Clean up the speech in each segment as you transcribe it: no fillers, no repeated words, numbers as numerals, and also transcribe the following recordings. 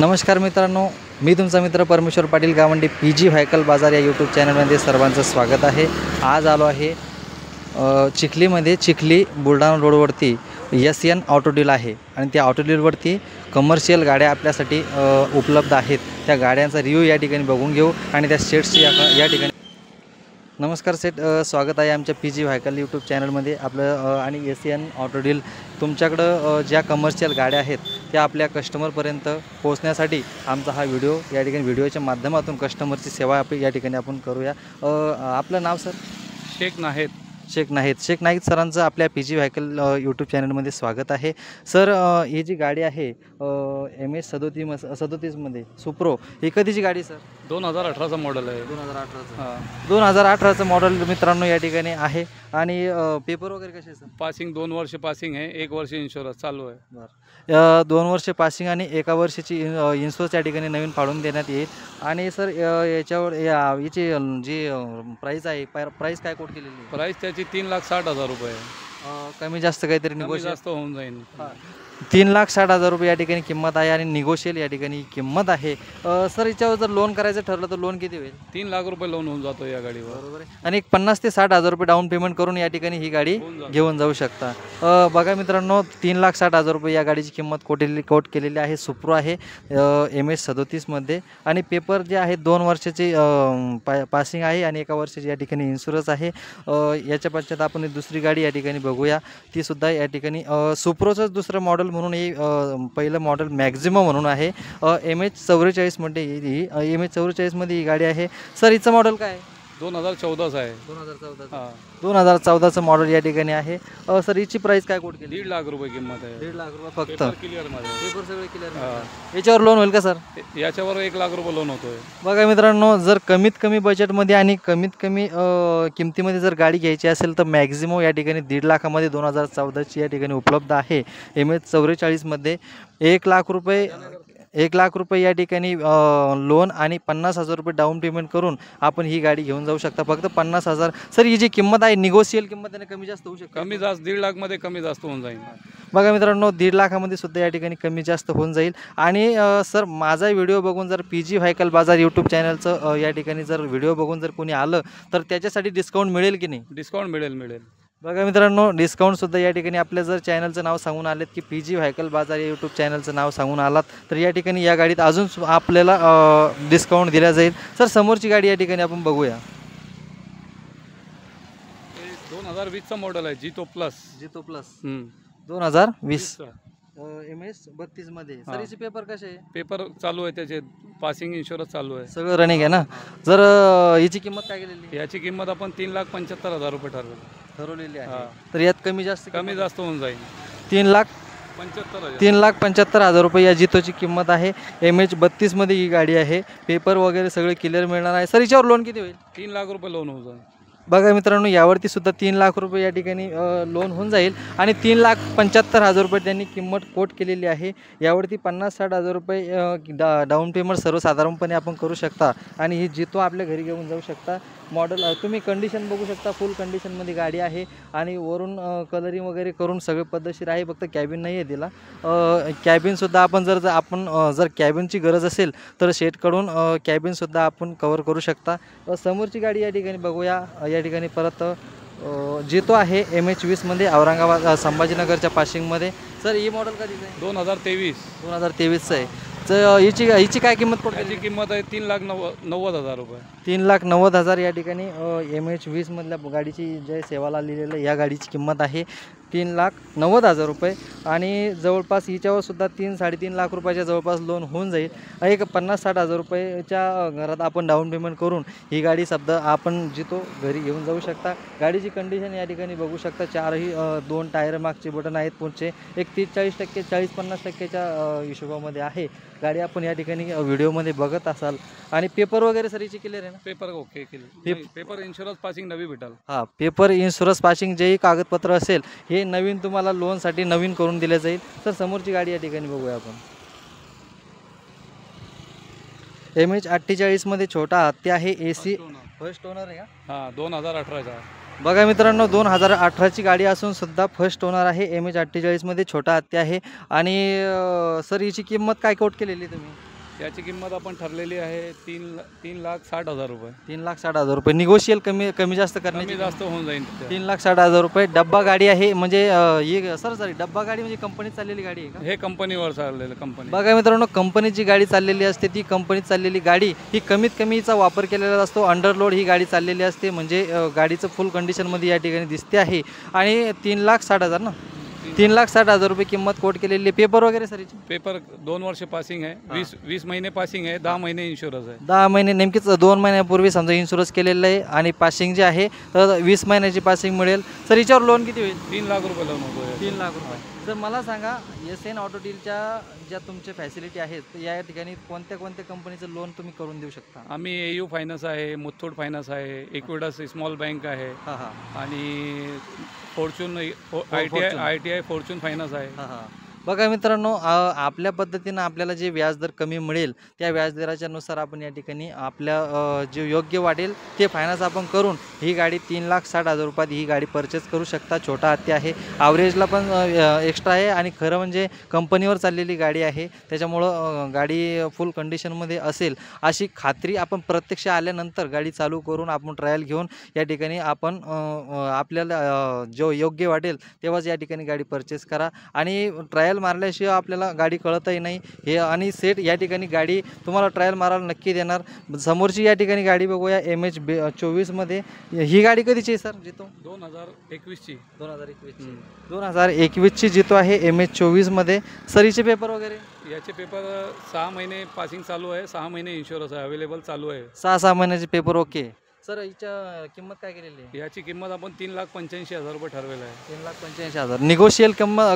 नमस्कार मित्रांनो, मी तुमचा मित्र परमेश्वर पाटील गावंडी PG व्हायकल बाजार या यूट्यूब चॅनलमध्ये सर्वांचं स्वागत आहे। आज आलो आहे चिखलीमध्ये, चिखली बुलढाणा रोडवरती SN ऑटो डील आहे आणि त्या ऑटो डीलवरती कमर्शियल गाड्या आपल्यासाठी उपलब्ध आहेत। त्या गाड्यांचा रिव्ह्यू या ठिकाणी बघून घेऊ आणि त्या सेट्सची या ठिकाणी। नमस्कार सेट, स्वागत आहे आमच्या PG व्हायकल यूट्यूब चॅनलमध्ये आपलं आणि SN ऑटो डील। तुमच्याकडं ज्या कमर्शियल गाड्या आहेत त्या आपल्या कस्टमरपर्यंत पोहोचण्यासाठी आमचा हा व्हिडिओ या ठिकाणी व्हिडिओच्या माध्यमातून कस्टमरची सेवा या ठिकाणी आपण करूया। आपलं नाव सर? शेख नाहीद शेख नाहीद सरांचं आपल्या PG व्हायकल यूट्यूब चॅनलमध्ये स्वागत आहे। सर, ही जी गाडी आहे MS 37मध्ये सुप्रो, ही कधीची गाडी सर? 2018चा मॉडेल आहे। 2018चं मॉडेल मित्रांनो या ठिकाणी आहे। आणि पेपर वगैरे कसे सर? पासिंग 2 वर्ष पासिंग आहे, 1 वर्ष इन्शुरन्स चालू आहे। बरं, 2 वर्ष पासिंग आणि 1 वर्षाची इन्शुरन्स या ठिकाणी नवीन फाडून देण्यात येईल। आणि सर याच्यावर याची जी प्राईस आहे, प्राईस काय कोट केलेली आहे? प्राईस त्याची 3,60,000 रुपये आहे। कमी जास्त काहीतरी निगोशिएट जास्त होऊन जाईल। 3,60,000 रुपये या ठिकाणी किंमत आहे आणि निगोशिएल या ठिकाणी किंमत आहे। सर, याच्यावर जर लोन करायचं ठरलं तर लोन किती होईल? 3 लाख रुपये लोन होऊन जातो या गाडीवर। बरोबर आहे। आणि 50,000 ते 60,000 रुपये डाऊन पेमेंट करून या ठिकाणी ही गाडी घेऊन जाऊ शकता। बघा मित्रांनो, 3,60,000 रुपये या गाडीची किंमत कोट केलेली आहे। सुप्रो आहे MS 37मध्ये आणि पेपर जे आहेत 2 वर्षाची पासिंग आहे आणि 1 वर्षाची या ठिकाणी इन्शुरन्स आहे। याच्या पश्चात आपण दुसरी गाडी या ठिकाणी बघूया, ती सुद्धा या ठिकाणी सुप्रोचंच दुसरं मॉडेल म्हणून हे पहिलं मॉडेल मॅक्झिमम म्हणून आहे। MH 44मध्ये ही MH 44मध्ये ही गाडी आहे। सर, हिचं मॉडेल काय आहे? 2014चं आहे। 2014चं मॉडेल या ठिकाणी आहे। सर, हिची प्राइस काय कोट केली? 1.5 लाख रुपये किंमत आहे। 1.5 लाख रुपये फक्त? क्लिअर मध्ये, पेपर सगळे क्लिअर। याच्यावर लोन होईल का सर? याच्यावर 1 लाख रुपये लोन होतोय। बघा मित्रांनो, जर कमीत कमी बजेटमध्ये आणि कमीत कमी किमतीमध्ये जर गाडी घ्यायची असेल तर मॅक्झिमम या ठिकाणी 1.5 लाखामध्ये 2014ची या ठिकाणी उपलब्ध आहे। MH 44मध्ये 1 लाख रुपये या ठिकाणी लोन आणि 50,000 रुपये डाऊन पेमेंट करून आपण ही गाडी घेऊन जाऊ शकता। फक्त 50,000। सर, ही जी किंमत आहे निगोशिएल किंमत त्याने कमी जास्त होऊ शकते? कमी जास्त 1.5 लाख मध्ये कमी जास्त होऊन जाईल। बघा मित्रांनो, 1.5 लाखामध्ये सुद्धा या ठिकाणी कमी जास्त होऊन जाईल। आणि सर, माझा व्हिडिओ बघून जर PG व्हायकल बाजार यूट्यूब चॅनलचं या ठिकाणी जर व्हिडिओ बघून जर कोणी आलं तर त्याच्यासाठी डिस्काउंट मिळेल की नाही? डिस्काउंट मिळेल। बघा मित्रांनो, डिस्काउंटसुद्धा या ठिकाणी आपल्या जर चॅनलचं नाव सांगून आलेत की PG व्हायकल बाजार या यूट्यूब चॅनलचं नाव सांगून आलात तर या ठिकाणी या गाडीत अजून आपल्याला डिस्काउंट दिला जाईल। सर, समोरची गाडी या ठिकाणी आपण बघूया। 2020चं मॉडेल आहे, जितो प्लस। 2020 MS 32मध्ये। सर, हिचे पेपर कसे आहे? पेपर चालू आहे, त्याचे पासिंग इन्शुरन्स चालू आहे, सगळं रनिंग आहे ना? जर हिची किंमत काय केलेली? याची किंमत आपण 3,75,000 रुपये ठरवलेली आहे। तर यात कमी जास्त होऊन जाईल। 3,75,000 रुपये या जितोची किंमत आहे। MH 32मध्ये ही गाडी आहे। पेपर वगैरे सगळे क्लिअर मिळणार आहे। सर, याच्यावर लोन किती होईल? 3 लाख रुपये लोन होऊन जाईल। बघा मित्रांनो, यावरती सुद्धा 3 लाख रुपये या ठिकाणी लोन होऊन जाईल आणि 3,75,000 रुपये त्यांनी किंमत कोट केलेली आहे। यावरती 50-60,000 रुपये डाऊन पेमेंट सर्वसाधारणपणे आपण करू शकता आणि ही जितो आपल्या घरी घेऊन जाऊ शकता। मॉडेल तुम्ही कंडिशन बघू शकता, फुल कंडिशनमध्ये गाडी आहे आणि वरून कलरिंग वगैरे करून सगळे पद्धतशीर आहे। फक्त कॅबिन नाही आहे तिला। कॅबिनसुद्धा आपण जर कॅबिनची गरज असेल तर शेटकडून कॅबिनसुद्धा आपण कवर करू शकता। समोरची गाडी या ठिकाणी बघूया। या ठिकाणी परत जितो आहे MH 20मध्ये, औरंगाबाद संभाजीनगरच्या पासिंगमध्ये। सर, ही मॉडेल कधीचं आहे? 2023चं आहे। तर हिची काय किंमत पडते? याची किंमत आहे 3,90,000 रुपये। 3,90,000 या ठिकाणी MH 20मधल्या गाडीची जय सेवाला लिहिलेलं या गाडीची किंमत आहे 3,90,000 रुपये। आणि जवळपास हिच्यावर सुद्धा 3-3.5 लाख रुपयाच्या जवळपास लोन होऊन जाईल। एक 50-60,000 रुपयाच्या घरात आपण डाऊन पेमेंट करून ही गाडी आपण जितो घरी घेऊन जाऊ शकता। गाडीची कंडिशन या ठिकाणी बघू शकता। 2 टायर मागचे बटन आहेत पुढचे, एक 30-40%, 40-50%च्या हिशोबामध्ये आहे गाडी। आपण या ठिकाणी व्हिडिओमध्ये बघत असाल। आणि पेपर वगैरे सरीची क्लिअर आहे ना? पेपर ओके केले। पेपर इन्शुरन्स पासिंग नवी भेटेल। हां, पेपर इन्शुरन्स पासिंग जेही कागदपत्र असेल हे नवीन तुम्हाला लोनसाठी नवीन करून दिले जाईल। तर समोरची गाडी या ठिकाणी बघूया आपण। MH 48मध्ये छोटा हत्ती आहे। AC फर्स्ट ओनर आहे का? हां, 2018चा। बघा मित्रांनो, 2018ची गाडी असून सुद्धा फर्स्ट ओनर आहे। MH 48मध्ये छोटा हत्ती आहे। आणि सर, हिची किंमत काय कोट केलेली तुम्ही? याची किंमत आपण ठरलेली आहे 3,60,000 रुपये. 3,60,000 रुपये. निगोशियल कमी कमी जास्त कमी करण्याची जास्त होऊन जाईल तिथे. 3,60,000 रुपये. डब्बा गाडी आहे म्हणजे ही सॉरी डब्बा गाडी म्हणजे कंपनीत चाललेली गाडी आहे का? हे कंपनीवर चाललेलं कंपनी. बघा मित्रांनो, कंपनीची गाडी चाललेली असते. ती कंपनीत चाललेली गाडी ही कमीत कमीचा वापर केलेला असतो. अंडरलोड ही गाडी चाललेली असते म्हणजे गाडीचं फुल कंडिशनमध्ये या ठिकाणी दिसते आहे. आणि 3,60,000 ना, 3,60,000 रुपये किंमत कोट केलेली आहे. पेपर वगैरे सर याचे? पेपर 2 वर्ष पासिंग आहे, 20 महिने पासिंग आहे, 10 महिने इन्शुरन्स आहे. 10 महिने नेमकीच 2 महिन्यापूर्वी समजा इन्शुरन्स केलेलं आहे आणि पासिंग जे आहे तर 20 महिन्याची पासिंग मिळेल. सर याच्यावर लोन किती होईल? 3 लाख रुपये लोन होतो. 3 लाख रुपये. तर मला सांगा, SN ऑटो डीलच्या ज्या तुमच्या फॅसिलिटी आहेत या ठिकाणी कोणत्या कोणत्या कंपनीचं लोन तुम्ही करून देऊ शकता? आम्ही AU फायनान्स आहे, मुथूट फायनान्स आहे, इक्विडस स्मॉल बँक आहे हां हां आणि Fortune Fortune. ITI Fortune finance आहे. हां हां. बघा मित्रांनो, आपल्या पद्धतीनं आपल्याला जे व्याजदर कमी मिळेल त्या व्याजदराच्या नुसार आपण या ठिकाणी आपल्या जे योग्य वाटेल ते फायनान्स आपण करून ही गाडी 3,60,000 रुपयात ही गाडी परचेस करू शकता. छोटा हत्ती आहे, ॲव्हरेजला पण एक्स्ट्रा आहे आणि खरं म्हणजे कंपनीवर चाललेली गाडी आहे. त्याच्यामुळं गाडी फुल कंडिशनमध्ये असेल अशी खात्री आपण प्रत्यक्ष आल्यानंतर गाडी चालू करून आपण ट्रायल घेऊन या ठिकाणी आपण आपल्याला जो योग्य वाटेल तेव्हाच या ठिकाणी गाडी परचेस करा. आणि ट्रायल मारल्याशिवाय आपल्याला गाडी कळतही नाही हे. आणि सेट या ठिकाणी गाडी तुम्हाला ट्रायल मारायला नक्की देणार. समोरची या ठिकाणी गाडी बघूया MH 24मध्ये. ही गाडी कधीची आहे सर जितो? 2021ची. 2021ची जितो आहे MH 24मध्ये. सरीचे पेपर वगैरे? याचे पेपर 6 महिने पासिंग चालू आहे, 6 महिने इन्शुरन्स आहे, अवेलेबल चालू आहे. 6 महिन्याचे पेपर. ओके सर, हिच्या किंमत काय केलेली आहे? याची किंमत आपण 3,85,000 रुपये ठरवेल आहे. 3,85,000. निगोशियल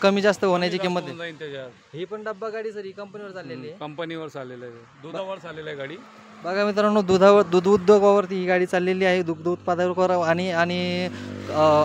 कमी जास्त होण्याची किंमत होऊन आहे. जाईल त्याच्यात. ही पण डब्बा गाडी सर, ही कंपनीवर चाललेली आहे. कंपनीवर चाललेलं आहे, दुधावर चाललेलं आहे गाडी. बघा मित्रांनो, दूध उद्योगावरती ही गाडी चाललेली आहे. दुग्ध उत्पादकावर आणि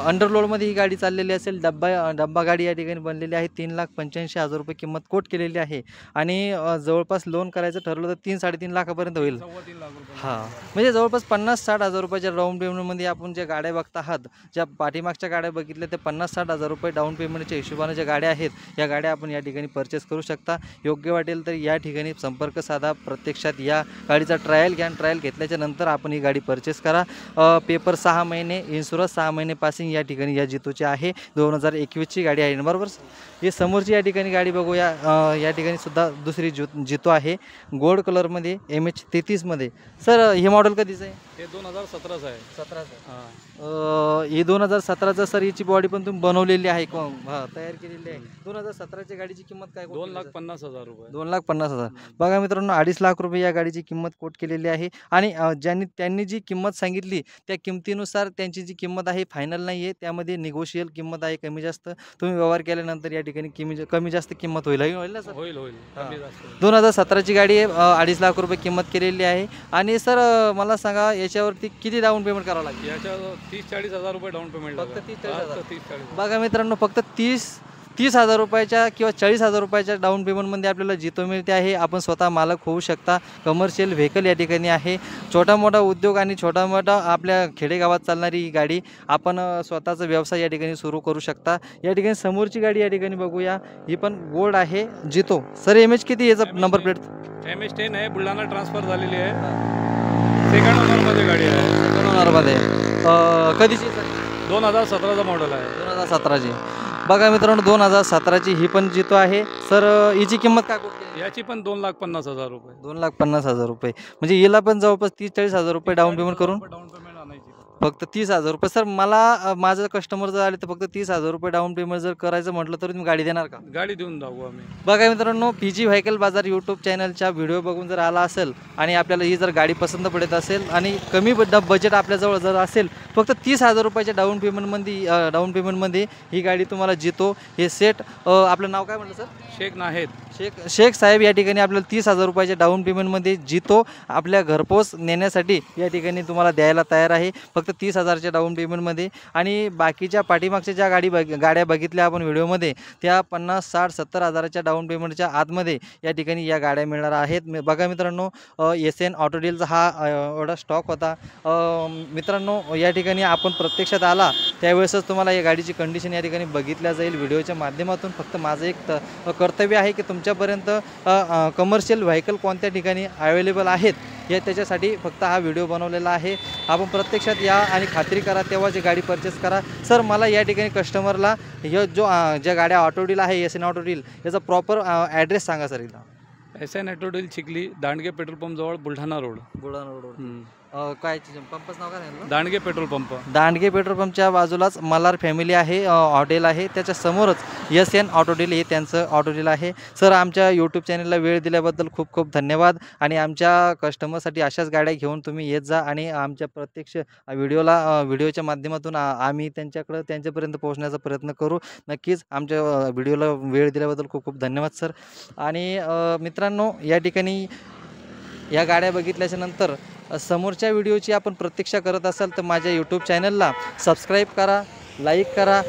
अंडरलोडमध्ये ही गाडी चाललेली असेल. डब्बा गाडी या ठिकाणी बनलेली आहे. 3,85,000 रुपये किंमत कोट केलेली आहे. आणि जवळपास लोन करायचं ठरवलं तर 3-3.5 लाखापर्यंत होईल. 3.25 लाख रुपये. हां, म्हणजे जवळपास 50-60,000 रुपयाच्या डाऊन पेमेंटमध्ये आपण ज्या गाड्या बघत आहात, ज्या पाठीमागच्या गाड्या बघितल्या त्या 50-60,000 रुपये डाऊन पेमेंटच्या हिशोबाने ज्या गाड्या आहेत या गाड्या आपण या ठिकाणी परचेस करू शकता. योग्य वाटेल तर या ठिकाणी संपर्क साधा. प्रत्यक्षात या गाडीचा ट्रायल घ्या. ट्रायल घेतल्याच्या नंतर आपण ही गाडी परचेस करा. पेपर 6 महिने, इन्शुरन्स 6 महिने पासिंग या ठिकाणी या जितोची आहे. 2021ची गाडी आहे बरोबर. हे समोरची या ठिकाणी गाडी बघूया. या ठिकाणी सुद्धा दुसरी जितो आहे गोल्ड कलरमध्ये MH 33मध्ये. सर हे मॉडेल कधीचं आहे? हे 2017चं आहे. 17चं. हां. ही 2017चं सर. याची बॉडी पण तुम्ही बनवलेली आहे का? हां, तयार केलेली आहे. 2017च्या गाडीची किंमत काय? 2,50,000 रुपये. 2,50,000. बघा मित्रांनो, 2.5 लाख रुपये या गाडीची किंमत कोट केलेली आहे. आणि त्यांनी जी किंमत सांगितली त्या किमतीनुसार त्यांची जी किंमत आहे फायनल नाही आहे. त्यामध्ये निगोशियल किंमत आहे. कमी जास्त तुम्ही व्यवहार केल्यानंतर या ठिकाणी कमी जास्त किंमत होईल ना सर? होईल कमी जास्त. 2017ची गाडी आहे. 2.5 लाख रुपये किंमत केलेली आहे. आणि सर मला सांगा, याच्यावरती किती डाऊन पेमेंट करावं लागेल? याच्यावर 30-40,000 रुपये डाऊन पेमेंट. फक्त 30-40,000. 30-40,000. बघा मित्रांनो, फक्त 30,000 रुपयाच्या किंवा 40,000 रुपयाच्या डाऊन पेमेंटमध्ये आपल्याला जितो मिळते आहे. आपण स्वतः मालक होऊ शकता. कमर्शियल व्हेकल या ठिकाणी आहे. छोटा मोठा उद्योग आणि छोटा मोठा आपल्या खेडेगावात चालणारी ही गाडी आपण स्वतःचा व्यवसाय या ठिकाणी सुरू करू शकता. या ठिकाणी समोरची गाडी या ठिकाणी बघूया. ही पण गोल्ड आहे जितो. सर MH किती याचा नंबर प्लेट? MH 10 आहे. बुलढाणा ट्रान्सफर झालेली आहे. सेकंड ओनरमध्ये गाडी आहे. सेकंड ओनरमध्ये. कधीची सर? 2017चा मॉडेल आहे. 2017ची. बघा मित्रांनो, 2017ची ही पण जितो आहे. सर हिची किंमत काय कोट केली? याची पण 2,50,000 रुपये. 2,50,000 रुपये. म्हणजे हिला पण जवळपास 30-40,000 रुपये डाऊन पेमेंट करून डाऊन पेमेंट आणायची. फक्त 30,000 रुपये. सर मला माझं कस्टमर जर आले तर फक्त 30,000 रुपये डाऊन पेमेंट जर करायचं म्हटलं तर तुम्ही गाडी देणार का? गाडी देऊन जाऊ आम्ही. बघा मित्रांनो, PG व्हेकल बाजार यूट्यूब चॅनलच्या व्हिडिओ बघून जर आला असेल आणि आपल्याला ही जर गाडी पसंत पडत असेल आणि कमी बजेट आपल्याजवळ जर असेल, फक्त 30,000 रुपयाच्या डाऊन पेमेंटमध्ये ही गाडी तुम्हाला जितो. हे सेट आपलं नाव काय म्हटलं सर? शेख नाहीत. शेख साहेब या ठिकाणी आपल्याला 30,000 रुपयाच्या डाऊन पेमेंटमध्ये जितो आपल्या घरपोच नेण्यासाठी या ठिकाणी तुम्हाला द्यायला तयार आहे. फक्त 30,000च्या डाऊन पेमेंटमध्ये. आणि बाकीच्या पाठीमागच्या ज्या गाड्या बघितल्या आपण व्हिडिओमध्ये त्या 50, 60, 70 हजाराच्या डाऊन पेमेंटच्या आतमध्ये या ठिकाणी या गाड्या मिळणार आहेत. बघा मित्रांनो, SN ऑटो डीलचा हा एवढा स्टॉक होता. मित्रांनो, या ठिकाणी आपण प्रत्यक्षात आला त्यावेळेसच तुम्हाला या गाडीची कंडिशन या ठिकाणी बघितल्या जाईल व्हिडिओच्या माध्यमातून. फक्त माझं एक कर्तव्य आहे की तुमच्यापर्यंत कमर्शियल व्हेकल कोणत्या ठिकाणी अवेलेबल आहेत या त्याच्यासाठी फक्त हा व्हिडिओ बनवलेला आहे. आपण प्रत्यक्षात या आणि खात्री करा तेव्हा जी गाडी परचेस करा. सर मला या ठिकाणी कस्टमरला जो ज्या गाड्या ऑटो डील आहे एस एन ऑटो डील याचा प्रॉपर ॲड्रेस सांगा सर एकदा. SN auto deal Chikhli, Dandge petrol pump जवळ, बुलढाणा रोड. बुलढाणा रोडवर काय पंपच नाव काय सांगितलं? Dandge petrol pump. Dandge petrol पंपच्या बाजूलाच मल्हार फॅमिली आहे हॉटेल आहे, त्याच्या समोरच SN ऑटो डील हे त्यांचं ऑटो डील आहे. सर आमच्या यूट्यूब चॅनलला वेळ दिल्याबद्दल खूप खूप धन्यवाद. आणि आमच्या कस्टमरसाठी अशाच गाड्या घेऊन तुम्ही येत जा आणि आमच्या प्रत्यक्ष व्हिडिओच्या माध्यमातून आम्ही त्यांच्यापर्यंत पोहोचण्याचा प्रयत्न करू. नक्कीच आमच्या व्हिडिओला वेळ दिल्याबद्दल खूप खूप धन्यवाद सर. आणि मित्रांनो या ठिकाणी या गाड्या बघितल्याच्या नंतर समोरच्या व्हिडिओची आपण प्रतीक्षा करत असाल तर माझ्या यूट्यूब चॅनलला सबस्क्राईब करा, लाईक करा